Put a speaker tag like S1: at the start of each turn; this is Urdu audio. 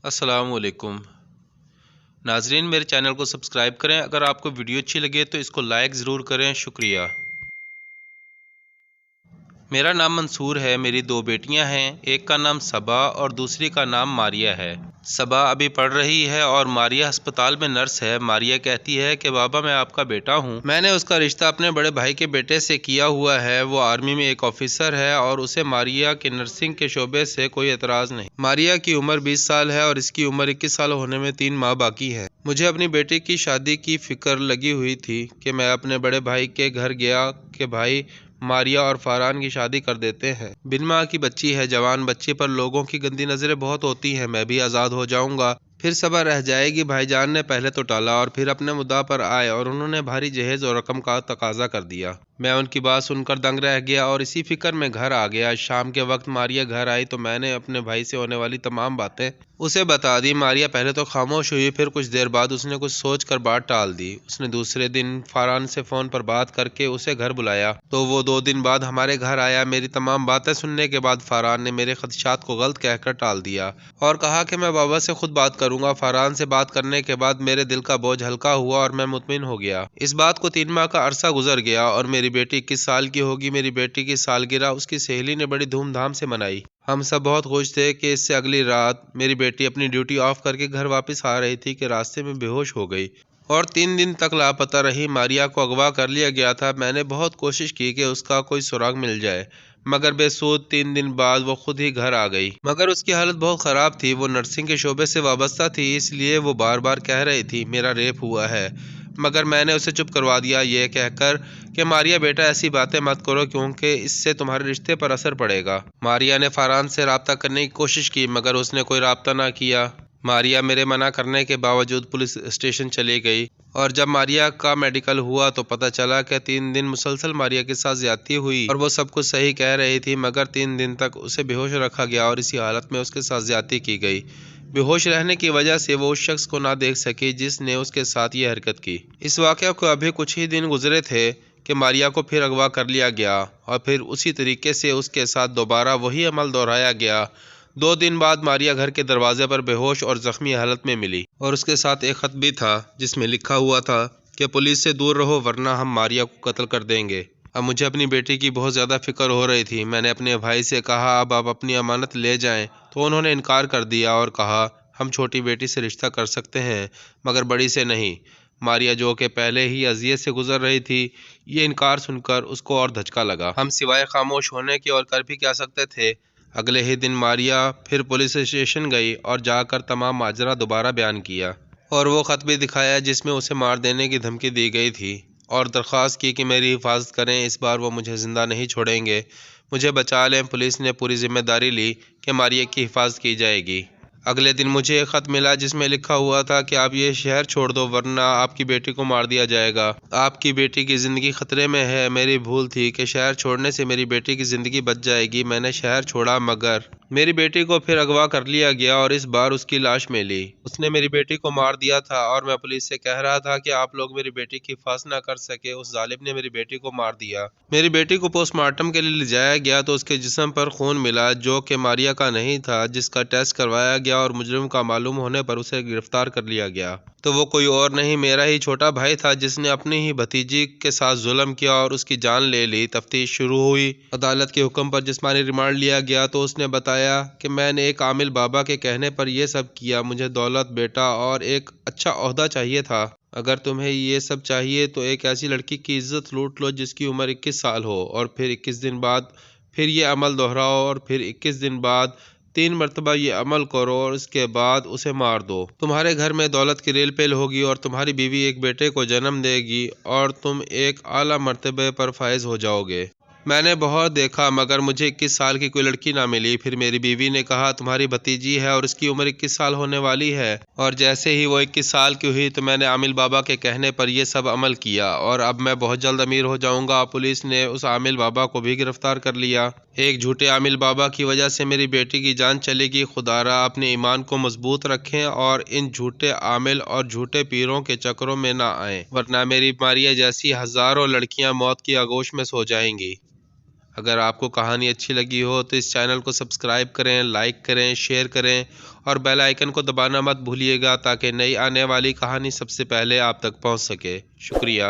S1: السلام علیکم ناظرین، میرے چینل کو سبسکرائب کریں۔ اگر آپ کو ویڈیو اچھی لگے تو اس کو لائک ضرور کریں، شکریہ۔ میرا نام منصور ہے، میری دو بیٹیاں ہیں، ایک کا نام صبا اور دوسری کا نام ماریہ ہے۔ صبا ابھی پڑھ رہی ہے اور ماریہ ہسپتال میں نرس ہے۔ ماریہ کہتی ہے کہ بابا میں آپ کا بیٹا ہوں، میں نے اس کا رشتہ اپنے بڑے بھائی کے بیٹے سے کیا ہوا ہے، وہ آرمی میں ایک آفیسر ہے اور اسے ماریہ کے نرسنگ کے شعبے سے کوئی اعتراض نہیں۔ ماریہ کی عمر 20 سال ہے اور اس کی عمر 21 سال ہونے میں 3 ماہ باقی ہے۔ مجھے اپنی بیٹی کی شادی کی فکر لگی ہوئی تھی کہ میں اپنے بڑے بھائی کے گھر گیا کہ بھائی ماریہ اور فاران کی شادی کر دیتے ہیں۔ بن ماں کی بچی ہے، جوان بچی پر لوگوں کی گندی نظریں بہت ہوتی ہیں، میں بھی آزاد ہو جاؤں گا، پھر صبا رہ جائے گی۔ بھائی جان نے پہلے تو ٹالا اور پھر اپنے مدعا پر آئے اور انہوں نے بھاری جہیز اور رقم کا تقاضا کر دیا۔ میں ان کی بات سن کر دنگ رہ گیا اور اسی فکر میں گھر آ گیا۔ شام کے وقت ماریہ گھر آئی تو میں نے اپنے بھائی سے ہونے والی تمام باتیں اسے بتا دی۔ ماریہ پہلے تو خاموش ہوئی، پھر کچھ دیر بعد اس نے کچھ سوچ کر بات ٹال دی۔ اس نے دوسرے دن فاران سے فون پر بات کر کے اسے گھر بلایا تو وہ 2 دن بعد ہمارے گھر آیا۔ میری تمام باتیں سننے کے بعد فاران نے میرے خدشات کو غلط کہہ کر ٹال دیا اور کہا کہ میں بابا سے خود بات کروں گا۔ فاران سے بات کرنے کے بعد میرے دل کا بوجھ ہلکا ہوا اور میں مطمئن ہو گیا۔ اس بات کو 3 ماہ کا عرصہ گزر گیا اور میری بیٹی 21 سال کی ہوگی۔ میری بیٹی کی سالگرہ اس کی سہیلی نے بڑی دھوم دھام سے منائی۔ ہم سب بہت خوش تھے کہ اس سے اگلی رات میری بیٹی اپنی ڈیوٹی آف کر کے گھر واپس آ رہی تھی کہ راستے میں بے ہوش ہو گئی اور 3 دن تک لاپتہ رہی۔ ماریہ کو اغوا کر لیا گیا تھا۔ میں نے بہت کوشش کی کہ اس کا کوئی سراغ مل جائے مگر بے سود 3 دن بعد وہ خود ہی گھر آ گئی، مگر اس کی حالت بہت خراب تھی۔ وہ نرسنگ کے شعبے سے وابستہ تھی، اس لیے وہ بار بار کہہ رہی تھی میرا ریپ ہوا ہے، مگر میں نے اسے چپ کروا دیا یہ کہہ کر کہ ماریہ بیٹا ایسی باتیں مت کرو کیونکہ اس سے تمہارے رشتے پر اثر پڑے گا۔ ماریہ نے فاران سے رابطہ کرنے کی کوشش کی مگر اس نے کوئی رابطہ نہ کیا۔ ماریہ میرے منع کرنے کے باوجود پولیس اسٹیشن چلی گئی اور جب ماریہ کا میڈیکل ہوا تو پتہ چلا کہ 3 دن مسلسل ماریہ کے ساتھ زیادتی ہوئی اور وہ سب کچھ صحیح کہہ رہی تھی مگر 3 دن تک اسے بے ہوش رکھا گیا اور اسی حالت میں اس کے ساتھ زیادتی کی گئی۔ بے ہوش رہنے کی وجہ سے وہ اس شخص کو نہ دیکھ سکی جس نے اس کے ساتھ یہ حرکت کی۔ اس واقعہ کو ابھی کچھ ہی دن گزرے تھے کہ ماریہ کو پھر اغوا کر لیا گیا اور پھر اسی طریقے سے اس کے ساتھ دوبارہ وہی عمل دہرایا گیا۔ 2 دن بعد ماریہ گھر کے دروازے پر بے ہوش اور زخمی حالت میں ملی اور اس کے ساتھ ایک خط بھی تھا جس میں لکھا ہوا تھا کہ پولیس سے دور رہو ورنہ ہم ماریہ کو قتل کر دیں گے۔ اب مجھے اپنی بیٹی کی بہت زیادہ فکر ہو رہی تھی۔ میں نے اپنے بھائی سے کہا اب آپ اپنی امانت لے جائیں تو انہوں نے انکار کر دیا اور کہا ہم چھوٹی بیٹی سے رشتہ کر سکتے ہیں مگر بڑی سے نہیں۔ ماریہ جو کہ پہلے ہی اذیت سے گزر رہی تھی، یہ انکار سن کر اس کو اور دھچکا لگا۔ ہم سوائے خاموش ہونے کے اور کر بھی کیا سکتے تھے۔ اگلے ہی دن ماریہ پھر پولیس اسٹیشن گئی اور جا کر تمام ماجرا دوبارہ بیان کیا اور وہ خط بھی دکھایا جس میں اسے مار دینے کی دھمکی دی گئی تھی اور درخواست کی کہ میری حفاظت کریں، اس بار وہ مجھے زندہ نہیں چھوڑیں گے، مجھے بچا لیں۔ پولیس نے پوری ذمہ داری لی کہ ماریہ کی حفاظت کی جائے گی۔ اگلے دن مجھے ایک خط ملا جس میں لکھا ہوا تھا کہ آپ یہ شہر چھوڑ دو ورنہ آپ کی بیٹی کو مار دیا جائے گا، آپ کی بیٹی کی زندگی خطرے میں ہے۔ میری بھول تھی کہ شہر چھوڑنے سے میری بیٹی کی زندگی بچ جائے گی۔ میں نے شہر چھوڑا مگر میری بیٹی کو پھر اغوا کر لیا گیا اور اس بار اس کی لاش ملی۔ اس نے میری بیٹی کو مار دیا تھا اور میں پولیس سے کہہ رہا تھا کہ آپ لوگ میری بیٹی کی حفاظت نہ کر سکے، اس ظالم نے میری بیٹی کو مار دیا۔ میری بیٹی کو پوسٹ مارٹم کے لیے لے جایا گیا تو اس کے جسم پر خون ملا جو کہ ماریہ کا نہیں تھا، جس کا ٹیسٹ کروایا گیا اور مجرم کا معلوم ہونے پر اسے گرفتار کر لیا گیا تو وہ کوئی اور نہیں میرا ہی چھوٹا بھائی تھا جس نے اپنی ہی بھتیجی کے ساتھ ظلم کیا اور اس کی جان لے لی۔ تفتیش شروع ہوئی، عدالت کے حکم پر جسمانی ریمانڈ لیا گیا تو اس نے بتایا کہ میں نے ایک عامل بابا کے کہنے پر یہ سب کیا، مجھے دولت، بیٹا اور ایک اچھا عہدہ چاہیے تھا۔ اگر تمہیں یہ سب چاہیے تو ایک ایسی لڑکی کی عزت لوٹ لو جس کی عمر 21 سال ہو اور پھر 21 دن بعد پھر یہ عمل دہراؤ اور پھر 21 دن بعد 3 مرتبہ یہ عمل کرو اور اس کے بعد اسے مار دو۔ تمہارے گھر میں دولت کی ریل پیل ہوگی اور تمہاری بیوی ایک بیٹے کو جنم دے گی اور تم ایک اعلیٰ مرتبے پر فائز ہو جاؤ گے۔ میں نے بہت دیکھا مگر مجھے 21 سال کی کوئی لڑکی نہ ملی۔ پھر میری بیوی نے کہا تمہاری بھتیجی ہے اور اس کی عمر 21 سال ہونے والی ہے، اور جیسے ہی وہ 21 سال کی ہوئی تو میں نے عامل بابا کے کہنے پر یہ سب عمل کیا اور اب میں بہت جلد امیر ہو جاؤں گا۔ پولیس نے اس عامل بابا کو بھی گرفتار کر لیا۔ ایک جھوٹے عامل بابا کی وجہ سے میری بیٹی کی جان چلے گی۔ خدا را اپنے ایمان کو مضبوط رکھیں اور ان جھوٹے عامل اور جھوٹے پیروں کے چکروں میں نہ آئیں ورنہ میری ماریہ جیسی ہزاروں لڑکیاں موت کی آغوش میں سو جائیں گی۔ اگر آپ کو کہانی اچھی لگی ہو تو اس چینل کو سبسکرائب کریں، لائک کریں، شیئر کریں اور بیل آئیکن کو دبانا مت بھولیے گا تاکہ نئی آنے والی کہانی سب سے پہلے آپ تک پہنچ سکے۔ شکریہ۔